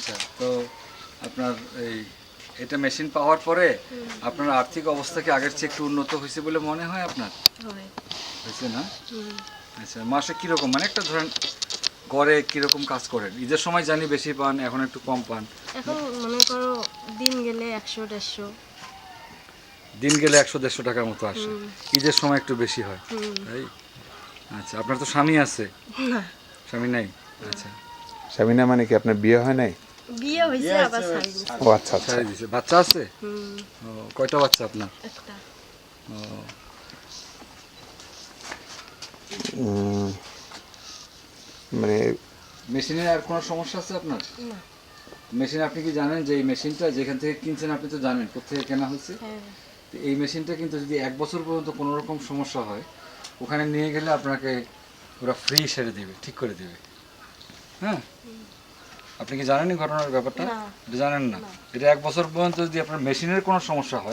আচ্ছা, তো আপনার এই এটা মেশিন পাওয়ার পরে আপনার আর্থিক অবস্থা কি আগের চেয়ে একটু উন্নত হয়েছে বলে মনে হয় আপনার? হয়। হয়েছে না? আচ্ছা, মাসে কিরকম মানে একটা ধরেন গড়ে কিরকম কাজ করেন? ঈদের সময় জানি বেশি পান, এখন একটু কম পান। এখন মনে করো দিন গেলে 100-150। দিন গেলে 100-150 টাকার মতো আসে। ঈদের সময় একটু বেশি হয়, তাই? আচ্ছা, আপনার তো স্বামী আছে? না, স্বামী নাই? আচ্ছা, স্বামীনা মানে কি আপনার বিয়ে হয় নাই? বিয়ে হয়েছে আবার ছাড়ি দিছে। ও আচ্ছা আচ্ছা। ছাড়ি দিছে। বাচ্চা আছে? ও, কয়টা বাচ্চা আপনার? একটা। ও, উম, মানে মেশিনের আর কোনো সমস্যা আছে আপনার? না। মেশিন আপনি কি জানেন যে এই মেশিনটা যেখান থেকে কিনছেন আপনি তো জানেন কোথেকে কেনা হয়েছে? হ্যাঁ। তো এই মেশিনটা কিন্তু যদি 1 বছর পর্যন্ত কোনো রকম সমস্যা হয় ওখানে নিয়ে গেলে আপনাকে পুরো ফ্রি সেরে দেবে, ঠিক করে দেবে। হ্যাঁ, আপনি কি জানেন এই ঘটনার ব্যাপারটা? না। এটা জানেন না? না। এটা 1 বছর পর্যন্ত যদি আপনার মেশিনের কোনো সমস্যা হয়